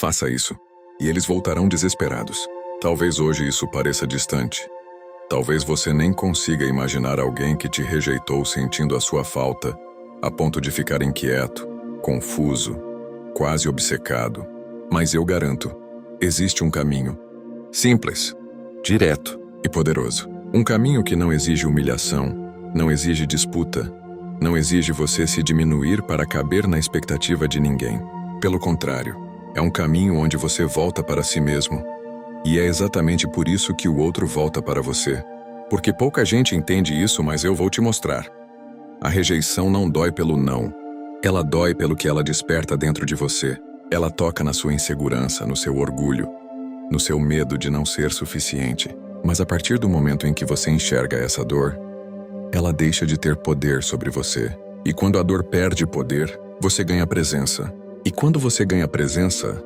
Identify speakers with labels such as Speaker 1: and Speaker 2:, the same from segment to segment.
Speaker 1: Faça isso, e eles voltarão desesperados. Talvez hoje isso pareça distante. Talvez você nem consiga imaginar alguém que te rejeitou sentindo a sua falta, a ponto de ficar inquieto, confuso, quase obcecado. Mas eu garanto, existe um caminho. Simples, direto e poderoso. Um caminho que não exige humilhação, não exige disputa, não exige você se diminuir para caber na expectativa de ninguém. Pelo contrário, é um caminho onde você volta para si mesmo. E é exatamente por isso que o outro volta para você. Porque pouca gente entende isso, mas eu vou te mostrar. A rejeição não dói pelo não. Ela dói pelo que ela desperta dentro de você. Ela toca na sua insegurança, no seu orgulho, no seu medo de não ser suficiente. Mas a partir do momento em que você enxerga essa dor, ela deixa de ter poder sobre você. E quando a dor perde poder, você ganha presença. E quando você ganha presença,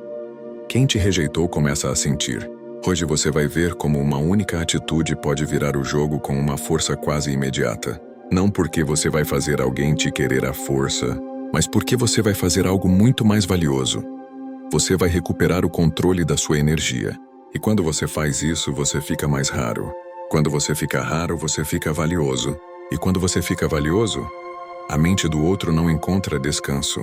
Speaker 1: quem te rejeitou começa a sentir. Hoje você vai ver como uma única atitude pode virar o jogo com uma força quase imediata. Não porque você vai fazer alguém te querer à força, mas porque você vai fazer algo muito mais valioso. Você vai recuperar o controle da sua energia. E quando você faz isso, você fica mais raro. Quando você fica raro, você fica valioso. E quando você fica valioso, a mente do outro não encontra descanso.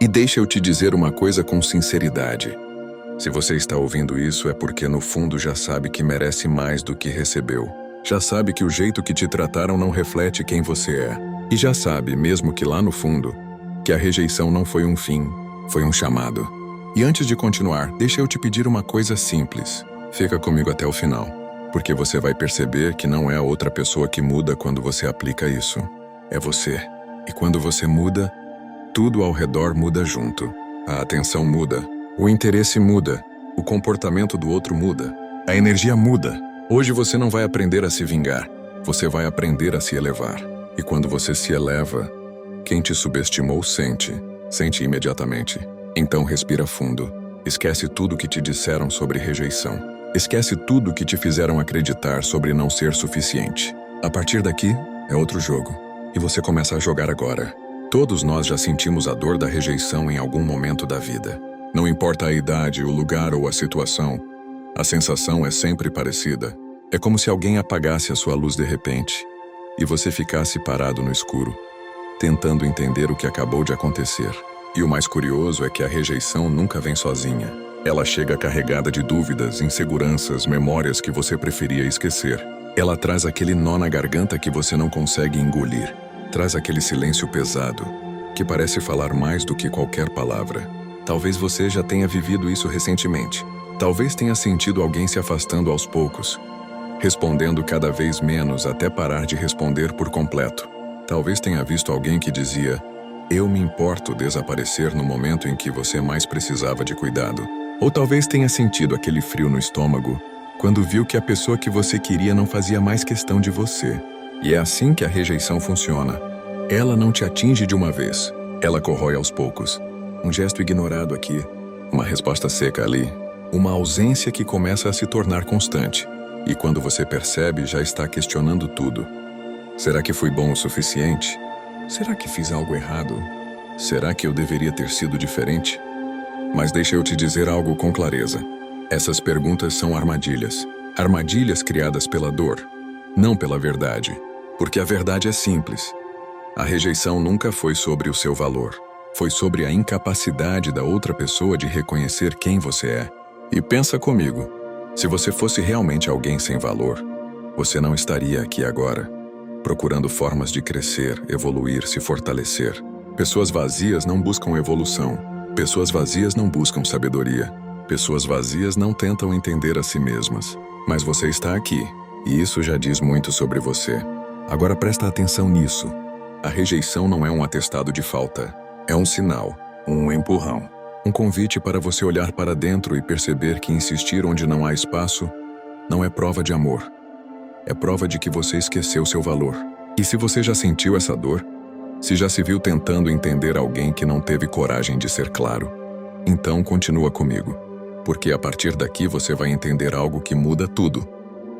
Speaker 1: E deixa eu te dizer uma coisa com sinceridade. Se você está ouvindo isso é porque no fundo já sabe que merece mais do que recebeu. Já sabe que o jeito que te trataram não reflete quem você é. E já sabe, mesmo que lá no fundo, que a rejeição não foi um fim, foi um chamado. E antes de continuar, deixa eu te pedir uma coisa simples. Fica comigo até o final, porque você vai perceber que não é a outra pessoa que muda quando você aplica isso. É você. E quando você muda, tudo ao redor muda junto. A atenção muda, o interesse muda, o comportamento do outro muda, a energia muda. Hoje você não vai aprender a se vingar, você vai aprender a se elevar. E quando você se eleva, quem te subestimou sente imediatamente. Então respira fundo. Esquece tudo que te disseram sobre rejeição. Esquece tudo que te fizeram acreditar sobre não ser suficiente. A partir daqui, é outro jogo. E você começa a jogar agora. Todos nós já sentimos a dor da rejeição em algum momento da vida. Não importa a idade, o lugar ou a situação, a sensação é sempre parecida. É como se alguém apagasse a sua luz de repente e você ficasse parado no escuro, tentando entender o que acabou de acontecer. E o mais curioso é que a rejeição nunca vem sozinha. Ela chega carregada de dúvidas, inseguranças, memórias que você preferia esquecer. Ela traz aquele nó na garganta que você não consegue engolir. Traz aquele silêncio pesado, que parece falar mais do que qualquer palavra. Talvez você já tenha vivido isso recentemente. Talvez tenha sentido alguém se afastando aos poucos, respondendo cada vez menos até parar de responder por completo. Talvez tenha visto alguém que dizia: "Eu me importo" desaparecer no momento em que você mais precisava de cuidado. Ou talvez tenha sentido aquele frio no estômago quando viu que a pessoa que você queria não fazia mais questão de você. E é assim que a rejeição funciona. Ela não te atinge de uma vez. Ela corrói aos poucos. Um gesto ignorado aqui, uma resposta seca ali, uma ausência que começa a se tornar constante. E quando você percebe, já está questionando tudo. Será que fui bom o suficiente? Será que fiz algo errado? Será que eu deveria ter sido diferente? Mas deixa eu te dizer algo com clareza. Essas perguntas são armadilhas. Armadilhas criadas pela dor, não pela verdade. Porque a verdade é simples. A rejeição nunca foi sobre o seu valor. Foi sobre a incapacidade da outra pessoa de reconhecer quem você é. E pensa comigo, se você fosse realmente alguém sem valor, você não estaria aqui agora, procurando formas de crescer, evoluir, se fortalecer. Pessoas vazias não buscam evolução. Pessoas vazias não buscam sabedoria. Pessoas vazias não tentam entender a si mesmas. Mas você está aqui, e isso já diz muito sobre você. Agora presta atenção nisso. A rejeição não é um atestado de falta. É um sinal, um empurrão. Um convite para você olhar para dentro e perceber que insistir onde não há espaço não é prova de amor. É prova de que você esqueceu seu valor. E se você já sentiu essa dor, se já se viu tentando entender alguém que não teve coragem de ser claro, então continua comigo. Porque a partir daqui você vai entender algo que muda tudo.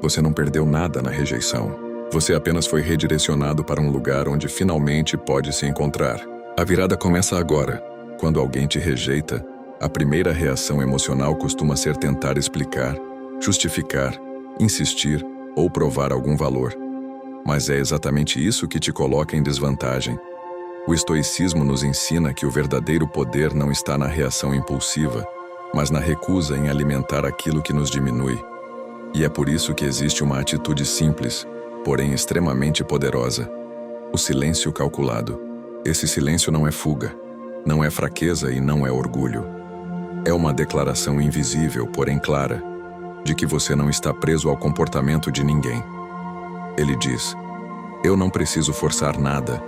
Speaker 1: Você não perdeu nada na rejeição. Você apenas foi redirecionado para um lugar onde finalmente pode se encontrar. A virada começa agora. Quando alguém te rejeita, A primeira reação emocional costuma ser tentar explicar, justificar, insistir ou provar algum valor. Mas é exatamente isso que te coloca em desvantagem. O estoicismo nos ensina que o verdadeiro poder não está na reação impulsiva, mas na recusa em alimentar aquilo que nos diminui. E é por isso que existe uma atitude simples, porém extremamente poderosa: o silêncio calculado. Esse silêncio não é fuga, não é fraqueza e não é orgulho. É uma declaração invisível, porém clara, de que você não está preso ao comportamento de ninguém. Ele diz: eu não preciso forçar nada,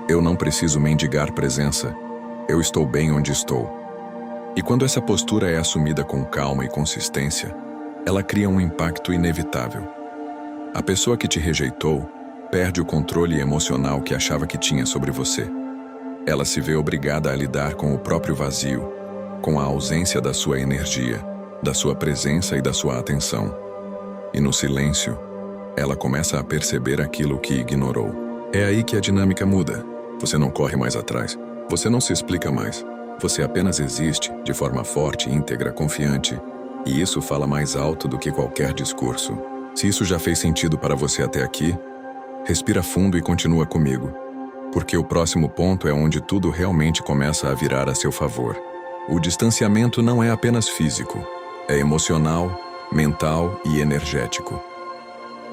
Speaker 1: eu não preciso mendigar presença, eu estou bem onde estou. E quando essa postura é assumida com calma e consistência, ela cria um impacto inevitável. A pessoa que te rejeitou perde o controle emocional que achava que tinha sobre você. Ela se vê obrigada a lidar com o próprio vazio, com a ausência da sua energia, da sua presença e da sua atenção. E no silêncio, ela começa a perceber aquilo que ignorou. É aí que a dinâmica muda. Você não corre mais atrás. Você não se explica mais. Você apenas existe, de forma forte, íntegra, confiante. E isso fala mais alto do que qualquer discurso. Se isso já fez sentido para você até aqui, respira fundo e continua comigo. Porque o próximo ponto é onde tudo realmente começa a virar a seu favor. O distanciamento não é apenas físico. É emocional, mental e energético.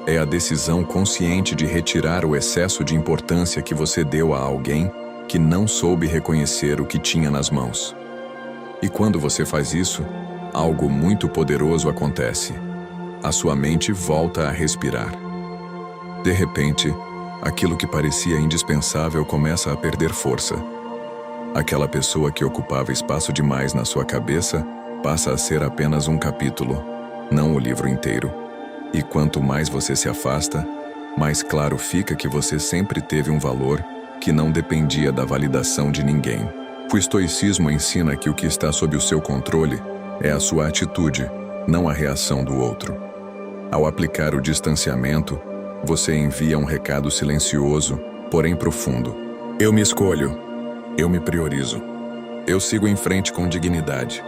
Speaker 1: É a decisão consciente de retirar o excesso de importância que você deu a alguém que não soube reconhecer o que tinha nas mãos. E quando você faz isso, algo muito poderoso acontece. A sua mente volta a respirar. De repente, aquilo que parecia indispensável começa a perder força. Aquela pessoa que ocupava espaço demais na sua cabeça passa a ser apenas um capítulo, não o livro inteiro. E quanto mais você se afasta, mais claro fica que você sempre teve um valor que não dependia da validação de ninguém. O estoicismo ensina que o que está sob o seu controle é a sua atitude, não a reação do outro. Ao aplicar o distanciamento, você envia um recado silencioso, porém profundo. Eu me escolho. Eu me priorizo. Eu sigo em frente com dignidade.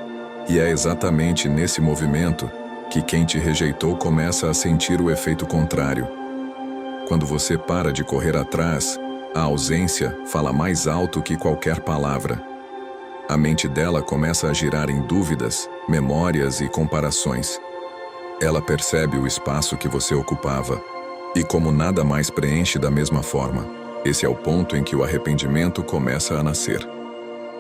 Speaker 1: E é exatamente nesse movimento que quem te rejeitou começa a sentir o efeito contrário. Quando você para de correr atrás, a ausência fala mais alto que qualquer palavra. A mente dela começa a girar em dúvidas, memórias e comparações. Ela percebe o espaço que você ocupava, e como nada mais preenche da mesma forma, esse é o ponto em que o arrependimento começa a nascer.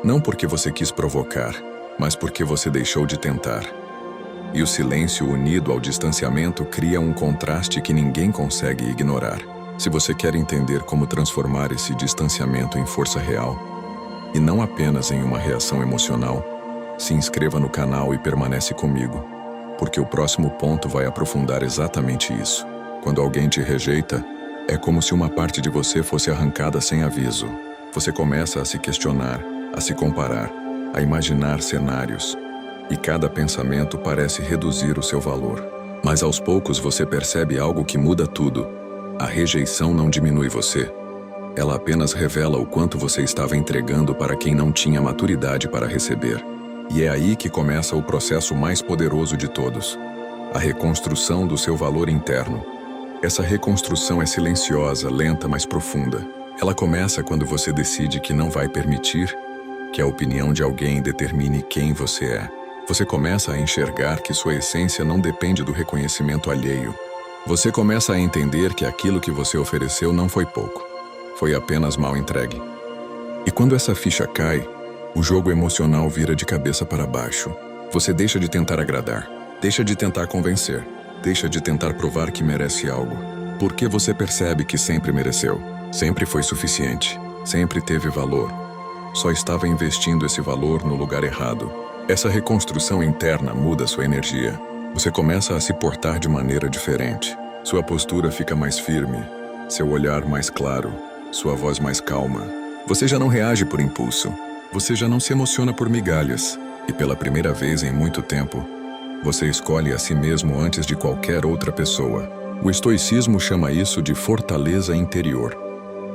Speaker 1: Não porque você quis provocar, mas porque você deixou de tentar. E o silêncio unido ao distanciamento cria um contraste que ninguém consegue ignorar. Se você quer entender como transformar esse distanciamento em força real, e não apenas em uma reação emocional, se inscreva no canal e permanece comigo, porque o próximo ponto vai aprofundar exatamente isso. Quando alguém te rejeita, é como se uma parte de você fosse arrancada sem aviso. Você começa a se questionar, a se comparar, a imaginar cenários, e cada pensamento parece reduzir o seu valor. Mas aos poucos você percebe algo que muda tudo. A rejeição não diminui você. Ela apenas revela o quanto você estava entregando para quem não tinha maturidade para receber. E é aí que começa o processo mais poderoso de todos: a reconstrução do seu valor interno. Essa reconstrução é silenciosa, lenta, mas profunda. Ela começa quando você decide que não vai permitir que a opinião de alguém determine quem você é. Você começa a enxergar que sua essência não depende do reconhecimento alheio. Você começa a entender que aquilo que você ofereceu não foi pouco. Foi apenas mal entregue. E quando essa ficha cai, o jogo emocional vira de cabeça para baixo. Você deixa de tentar agradar, deixa de tentar convencer, deixa de tentar provar que merece algo. Porque você percebe que sempre mereceu, sempre foi suficiente, sempre teve valor. Só estava investindo esse valor no lugar errado. Essa reconstrução interna muda sua energia. Você começa a se portar de maneira diferente. Sua postura fica mais firme, seu olhar mais claro, sua voz mais calma. Você já não reage por impulso. Você já não se emociona por migalhas. E pela primeira vez em muito tempo, você escolhe a si mesmo antes de qualquer outra pessoa. O estoicismo chama isso de fortaleza interior.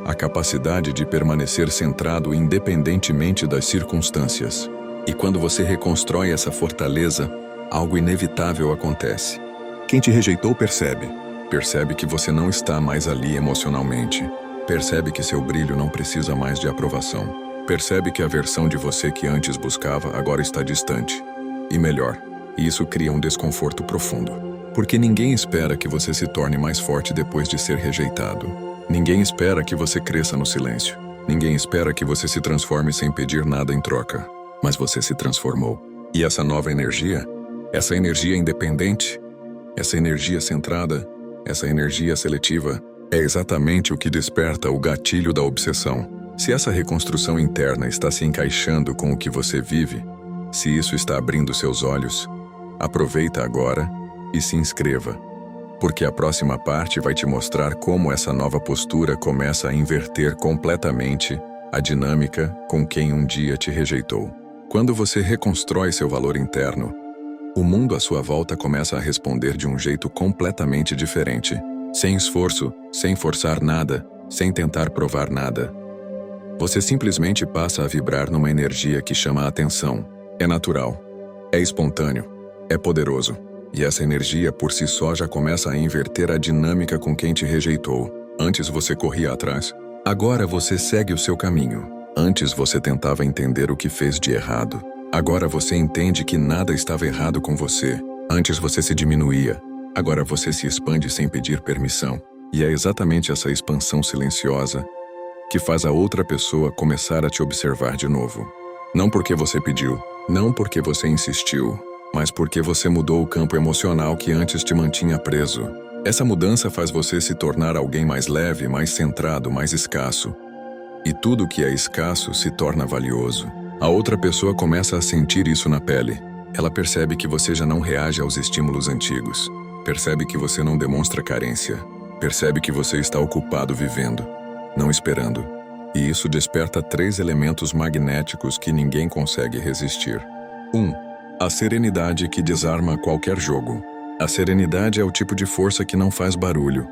Speaker 1: A capacidade de permanecer centrado independentemente das circunstâncias. E quando você reconstrói essa fortaleza, algo inevitável acontece. Quem te rejeitou percebe. Percebe que você não está mais ali emocionalmente. Percebe que seu brilho não precisa mais de aprovação. Percebe que a versão de você que antes buscava agora está distante. E melhor, isso cria um desconforto profundo. Porque ninguém espera que você se torne mais forte depois de ser rejeitado. Ninguém espera que você cresça no silêncio. Ninguém espera que você se transforme sem pedir nada em troca. Mas você se transformou. E essa nova energia, essa energia independente, essa energia centrada, essa energia seletiva, é exatamente o que desperta o gatilho da obsessão. Se essa reconstrução interna está se encaixando com o que você vive, se isso está abrindo seus olhos, aproveita agora e se inscreva. Porque a próxima parte vai te mostrar como essa nova postura começa a inverter completamente a dinâmica com quem um dia te rejeitou. Quando você reconstrói seu valor interno, o mundo à sua volta começa a responder de um jeito completamente diferente. Sem esforço, sem forçar nada, sem tentar provar nada. Você simplesmente passa a vibrar numa energia que chama a atenção. É natural, é espontâneo, é poderoso. E essa energia por si só já começa a inverter a dinâmica com quem te rejeitou. Antes você corria atrás. Agora você segue o seu caminho. Antes você tentava entender o que fez de errado. Agora você entende que nada estava errado com você. Antes você se diminuía. Agora você se expande sem pedir permissão. E é exatamente essa expansão silenciosa que faz a outra pessoa começar a te observar de novo. Não porque você pediu, não porque você insistiu, mas porque você mudou o campo emocional que antes te mantinha preso. Essa mudança faz você se tornar alguém mais leve, mais centrado, mais escasso. E tudo que é escasso se torna valioso. A outra pessoa começa a sentir isso na pele. Ela percebe que você já não reage aos estímulos antigos. Percebe que você não demonstra carência. Percebe que você está ocupado vivendo, não esperando. E isso desperta 3 elementos magnéticos que ninguém consegue resistir. 1. A serenidade que desarma qualquer jogo. A serenidade é o tipo de força que não faz barulho,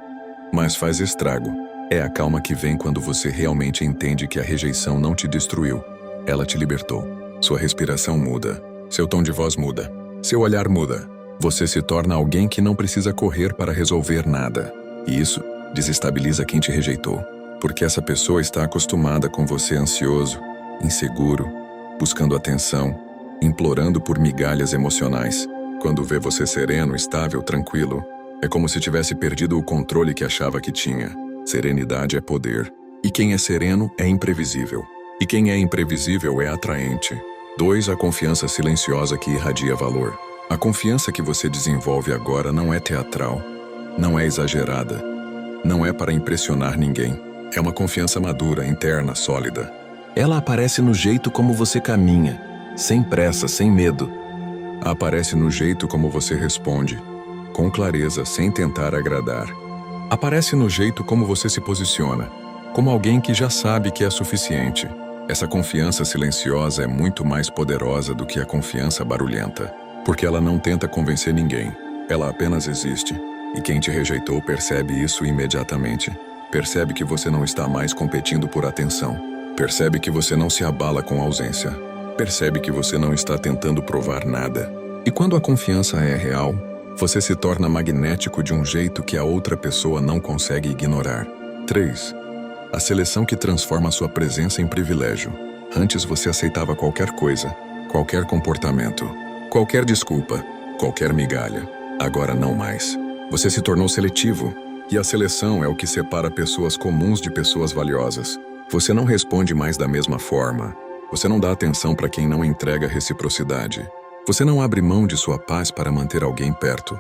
Speaker 1: mas faz estrago. É a calma que vem quando você realmente entende que a rejeição não te destruiu. Ela te libertou. Sua respiração muda. Seu tom de voz muda. Seu olhar muda. Você se torna alguém que não precisa correr para resolver nada. E isso desestabiliza quem te rejeitou. Porque essa pessoa está acostumada com você ansioso, inseguro, buscando atenção, implorando por migalhas emocionais. Quando vê você sereno, estável, tranquilo, é como se tivesse perdido o controle que achava que tinha. Serenidade é poder. E quem é sereno é imprevisível. E quem é imprevisível é atraente. 2. A confiança silenciosa que irradia valor. A confiança que você desenvolve agora não é teatral, não é exagerada, não é para impressionar ninguém. É uma confiança madura, interna, sólida. Ela aparece no jeito como você caminha, sem pressa, sem medo. Aparece no jeito como você responde, com clareza, sem tentar agradar. Aparece no jeito como você se posiciona, como alguém que já sabe que é suficiente. Essa confiança silenciosa é muito mais poderosa do que a confiança barulhenta, porque ela não tenta convencer ninguém, ela apenas existe. E quem te rejeitou percebe isso imediatamente. Percebe que você não está mais competindo por atenção. Percebe que você não se abala com a ausência. Percebe que você não está tentando provar nada. E quando a confiança é real, você se torna magnético de um jeito que a outra pessoa não consegue ignorar. 3. A seleção que transforma sua presença em privilégio. Antes você aceitava qualquer coisa, qualquer comportamento, qualquer desculpa, qualquer migalha. Agora não mais. Você se tornou seletivo. E a seleção é o que separa pessoas comuns de pessoas valiosas. Você não responde mais da mesma forma. Você não dá atenção para quem não entrega reciprocidade. Você não abre mão de sua paz para manter alguém perto.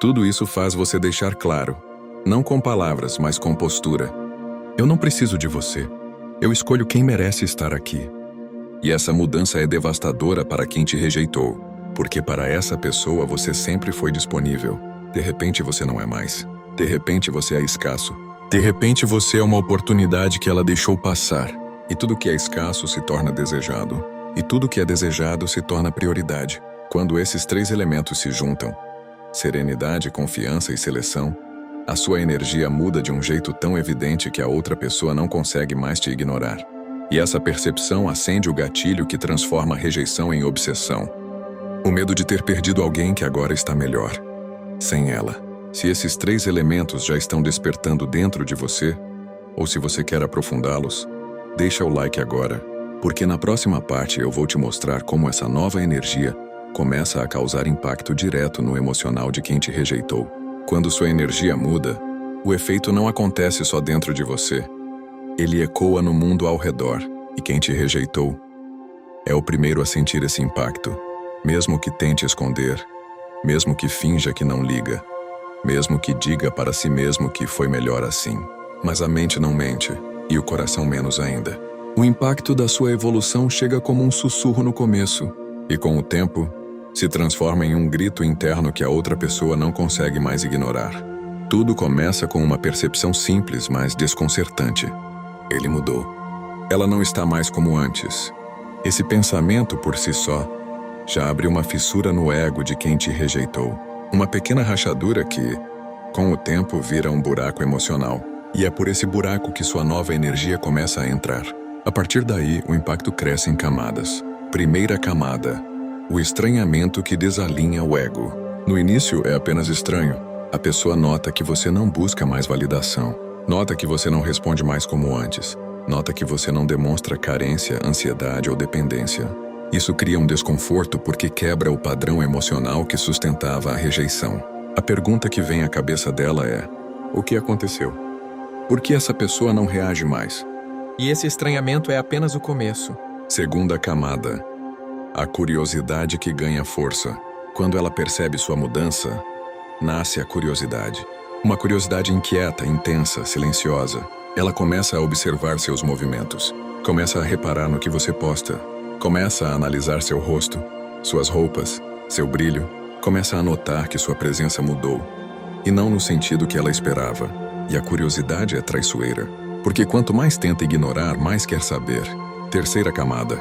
Speaker 1: Tudo isso faz você deixar claro, não com palavras, mas com postura. Eu não preciso de você. Eu escolho quem merece estar aqui. E essa mudança é devastadora para quem te rejeitou, porque para essa pessoa você sempre foi disponível. De repente você não é mais. De repente você é escasso. De repente você é uma oportunidade que ela deixou passar. E tudo que é escasso se torna desejado. E tudo que é desejado se torna prioridade. Quando esses 3 elementos se juntam, serenidade, confiança e seleção, a sua energia muda de um jeito tão evidente que a outra pessoa não consegue mais te ignorar. E essa percepção acende o gatilho que transforma a rejeição em obsessão. O medo de ter perdido alguém que agora está melhor sem ela. Se esses 3 elementos já estão despertando dentro de você, ou se você quer aprofundá-los, deixa o like agora, porque na próxima parte eu vou te mostrar como essa nova energia começa a causar impacto direto no emocional de quem te rejeitou. Quando sua energia muda, o efeito não acontece só dentro de você. Ele ecoa no mundo ao redor, e quem te rejeitou é o primeiro a sentir esse impacto, mesmo que tente esconder, mesmo que finja que não liga, mesmo que diga para si mesmo que foi melhor assim. Mas a mente não mente, e o coração menos ainda. O impacto da sua evolução chega como um sussurro no começo, e com o tempo, se transforma em um grito interno que a outra pessoa não consegue mais ignorar. Tudo começa com uma percepção simples, mas desconcertante. Ele mudou. Ela não está mais como antes. Esse pensamento por si só já abre uma fissura no ego de quem te rejeitou. Uma pequena rachadura que, com o tempo, vira um buraco emocional. E é por esse buraco que sua nova energia começa a entrar. A partir daí, o impacto cresce em camadas. Primeira camada: o estranhamento que desalinha o ego. No início é apenas estranho. A pessoa nota que você não busca mais validação. Nota que você não responde mais como antes. Nota que você não demonstra carência, ansiedade ou dependência. Isso cria um desconforto porque quebra o padrão emocional que sustentava a rejeição. A pergunta que vem à cabeça dela é: o que aconteceu? Por que essa pessoa não reage mais?
Speaker 2: E esse estranhamento é apenas o começo.
Speaker 1: Segunda camada: a curiosidade que ganha força. Quando ela percebe sua mudança, nasce a curiosidade. Uma curiosidade inquieta, intensa, silenciosa. Ela começa a observar seus movimentos. Começa a reparar no que você posta. Começa a analisar seu rosto, suas roupas, seu brilho. Começa a notar que sua presença mudou. E não no sentido que ela esperava. E a curiosidade é traiçoeira, porque quanto mais tenta ignorar, mais quer saber. Terceira camada: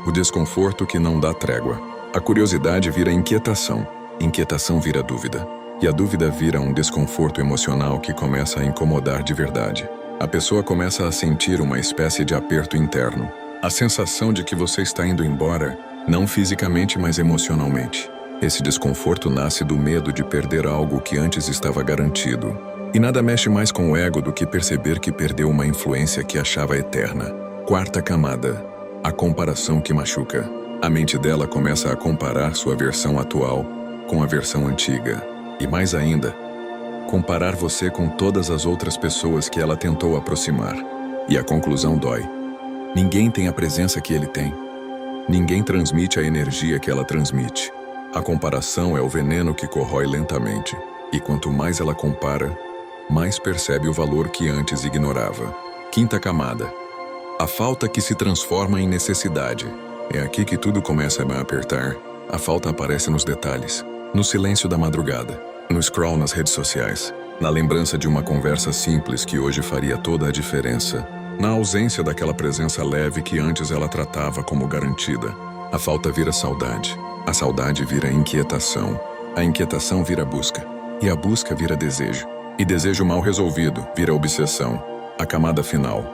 Speaker 1: o desconforto que não dá trégua. A curiosidade vira inquietação, inquietação vira dúvida, e a dúvida vira um desconforto emocional que começa a incomodar de verdade. A pessoa começa a sentir uma espécie de aperto interno. A sensação de que você está indo embora, não fisicamente, mas emocionalmente. Esse desconforto nasce do medo de perder algo que antes estava garantido. E nada mexe mais com o ego do que perceber que perdeu uma influência que achava eterna. Quarta camada: a comparação que machuca. A mente dela começa a comparar sua versão atual com a versão antiga. E mais ainda, comparar você com todas as outras pessoas que ela tentou aproximar. E a conclusão dói. Ninguém tem a presença que ele tem. Ninguém transmite a energia que ela transmite. A comparação é o veneno que corrói lentamente. E quanto mais ela compara, mais percebe o valor que antes ignorava. Quinta camada: a falta que se transforma em necessidade. É aqui que tudo começa a apertar. A falta aparece nos detalhes, no silêncio da madrugada, no scroll nas redes sociais, na lembrança de uma conversa simples que hoje faria toda a diferença, na ausência daquela presença leve que antes ela tratava como garantida. A falta vira saudade, a saudade vira inquietação, a inquietação vira busca, e a busca vira desejo. E desejo mal resolvido vira obsessão. A camada final: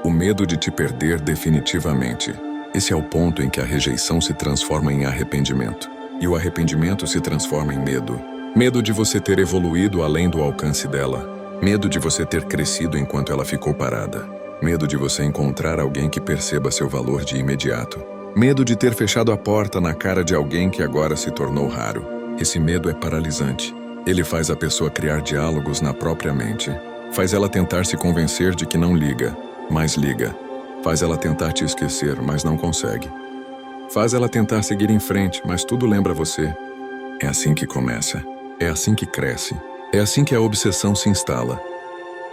Speaker 1: o medo de te perder definitivamente. Esse é o ponto em que a rejeição se transforma em arrependimento. E o arrependimento se transforma em medo. Medo de você ter evoluído além do alcance dela. Medo de você ter crescido enquanto ela ficou parada. Medo de você encontrar alguém que perceba seu valor de imediato. Medo de ter fechado a porta na cara de alguém que agora se tornou raro. Esse medo é paralisante. Ele faz a pessoa criar diálogos na própria mente. Faz ela tentar se convencer de que não liga, mas liga. Faz ela tentar te esquecer, mas não consegue. Faz ela tentar seguir em frente, mas tudo lembra você. É assim que começa. É assim que cresce. É assim que a obsessão se instala.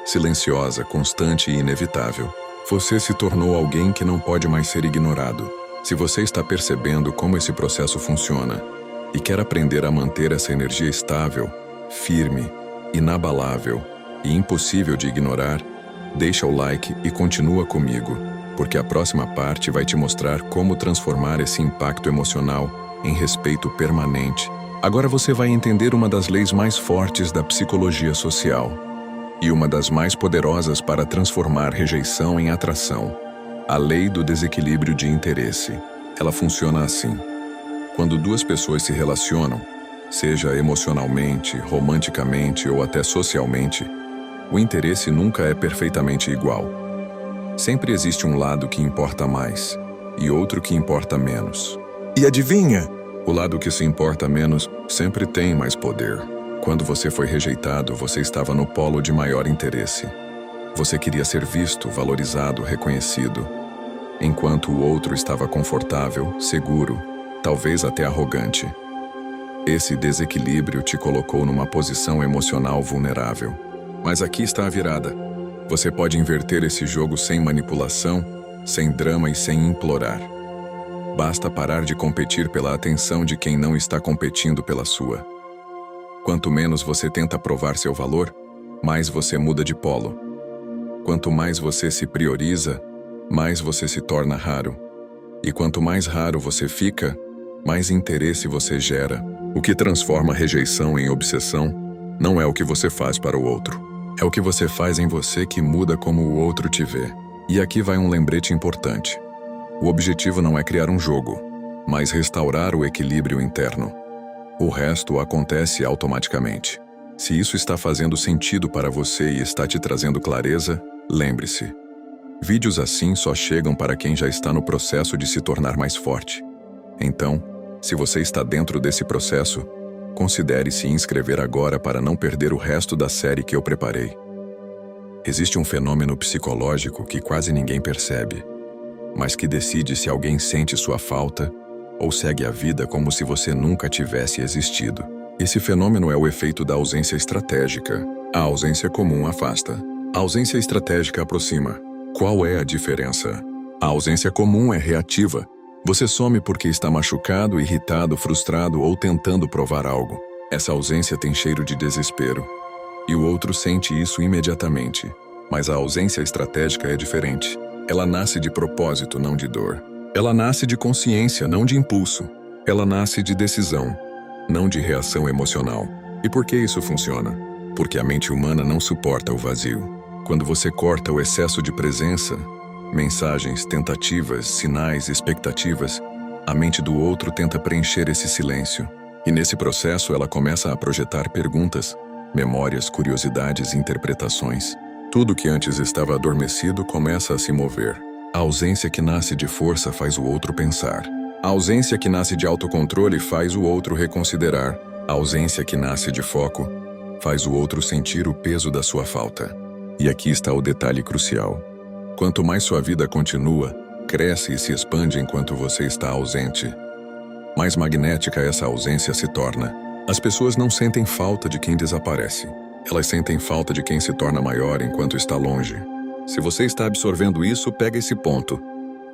Speaker 1: Silenciosa, constante e inevitável. Você se tornou alguém que não pode mais ser ignorado. Se você está percebendo como esse processo funciona e quer aprender a manter essa energia estável, firme, inabalável e impossível de ignorar, deixa o like e continua comigo, porque a próxima parte vai te mostrar como transformar esse impacto emocional em respeito permanente. Agora você vai entender uma das leis mais fortes da psicologia social e uma das mais poderosas para transformar rejeição em atração: A lei do desequilíbrio de interesse. Ela funciona assim. Quando duas pessoas se relacionam, seja emocionalmente, romanticamente ou até socialmente, o interesse nunca é perfeitamente igual. Sempre existe um lado que importa mais e outro que importa menos. E adivinha? O lado que se importa menos sempre tem mais poder. Quando você foi rejeitado, você estava no polo de maior interesse. Você queria ser visto, valorizado, reconhecido, enquanto o outro estava confortável, seguro, talvez até arrogante. Esse desequilíbrio te colocou numa posição emocional vulnerável. Mas aqui está a virada. Você pode inverter esse jogo sem manipulação, sem drama e sem implorar. Basta parar de competir pela atenção de quem não está competindo pela sua. Quanto menos você tenta provar seu valor, mais você muda de polo. Quanto mais você se prioriza, mais você se torna raro. E quanto mais raro você fica, mais interesse você gera. O que transforma a rejeição em obsessão não é o que você faz para o outro. É o que você faz em você que muda como o outro te vê. E aqui vai um lembrete importante. O objetivo não é criar um jogo, mas restaurar o equilíbrio interno. O resto acontece automaticamente. Se isso está fazendo sentido para você e está te trazendo clareza, lembre-se. Vídeos assim só chegam para quem já está no processo de se tornar mais forte. Então, se você está dentro desse processo, considere se inscrever agora para não perder o resto da série que eu preparei. Existe um fenômeno psicológico que quase ninguém percebe, mas que decide se alguém sente sua falta ou segue a vida como se você nunca tivesse existido. Esse fenômeno é o efeito da ausência estratégica. A ausência comum afasta. A ausência estratégica aproxima. Qual é a diferença? A ausência comum é reativa. Você some porque está machucado, irritado, frustrado ou tentando provar algo. Essa ausência tem cheiro de desespero. E o outro sente isso imediatamente. Mas a ausência estratégica é diferente. Ela nasce de propósito, não de dor. Ela nasce de consciência, não de impulso. Ela nasce de decisão, não de reação emocional. E por que isso funciona? Porque a mente humana não suporta o vazio. Quando você corta o excesso de presença, mensagens, tentativas, sinais, expectativas, a mente do outro tenta preencher esse silêncio. E nesse processo ela começa a projetar perguntas, memórias, curiosidades e interpretações. Tudo que antes estava adormecido começa a se mover. A ausência que nasce de força faz o outro pensar. A ausência que nasce de autocontrole faz o outro reconsiderar. A ausência que nasce de foco faz o outro sentir o peso da sua falta. E aqui está o detalhe crucial. Quanto mais sua vida continua, cresce e se expande enquanto você está ausente, mais magnética essa ausência se torna. As pessoas não sentem falta de quem desaparece. Elas sentem falta de quem se torna maior enquanto está longe. Se você está absorvendo isso, pega esse ponto.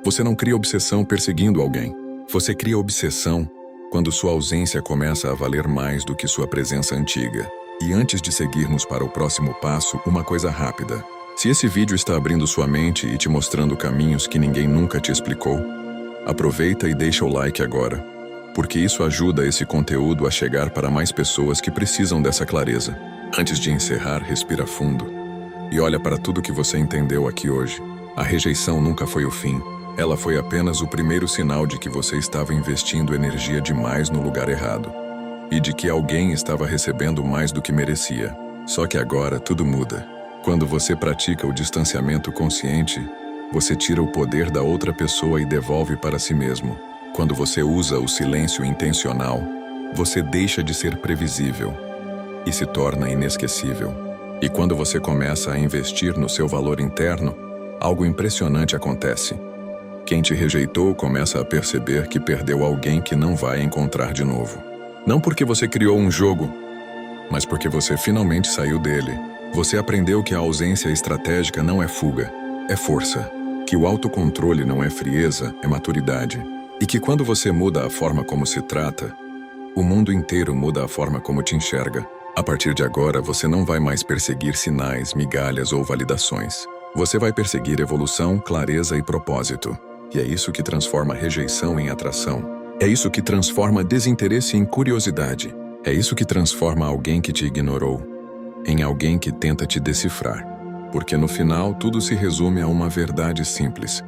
Speaker 1: Você não cria obsessão perseguindo alguém. Você cria obsessão quando sua ausência começa a valer mais do que sua presença antiga. E antes de seguirmos para o próximo passo, uma coisa rápida. Se esse vídeo está abrindo sua mente e te mostrando caminhos que ninguém nunca te explicou, aproveita e deixa o like agora, porque isso ajuda esse conteúdo a chegar para mais pessoas que precisam dessa clareza. Antes de encerrar, respira fundo e olha para tudo que você entendeu aqui hoje. A rejeição nunca foi o fim. Ela foi apenas o primeiro sinal de que você estava investindo energia demais no lugar errado e de que alguém estava recebendo mais do que merecia. Só que agora tudo muda. Quando você pratica o distanciamento consciente, você tira o poder da outra pessoa e devolve para si mesmo. Quando você usa o silêncio intencional, você deixa de ser previsível e se torna inesquecível. E quando você começa a investir no seu valor interno, algo impressionante acontece. Quem te rejeitou começa a perceber que perdeu alguém que não vai encontrar de novo. Não porque você criou um jogo, mas porque você finalmente saiu dele. Você aprendeu que a ausência estratégica não é fuga, é força. Que o autocontrole não é frieza, é maturidade. E que quando você muda a forma como se trata, o mundo inteiro muda a forma como te enxerga. A partir de agora, você não vai mais perseguir sinais, migalhas ou validações. Você vai perseguir evolução, clareza e propósito. E é isso que transforma a rejeição em atração. É isso que transforma desinteresse em curiosidade. É isso que transforma alguém que te ignorou em alguém que tenta te decifrar. Porque no final, tudo se resume a uma verdade simples.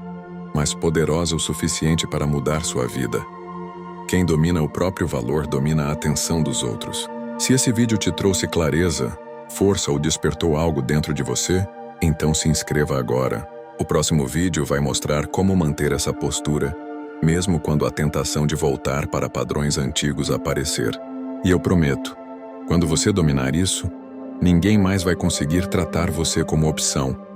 Speaker 1: mas poderosa o suficiente para mudar sua vida. Quem domina o próprio valor domina a atenção dos outros. Se esse vídeo te trouxe clareza, força ou despertou algo dentro de você, então se inscreva agora. O próximo vídeo vai mostrar como manter essa postura, mesmo quando a tentação de voltar para padrões antigos aparecer. E eu prometo, quando você dominar isso, ninguém mais vai conseguir tratar você como opção.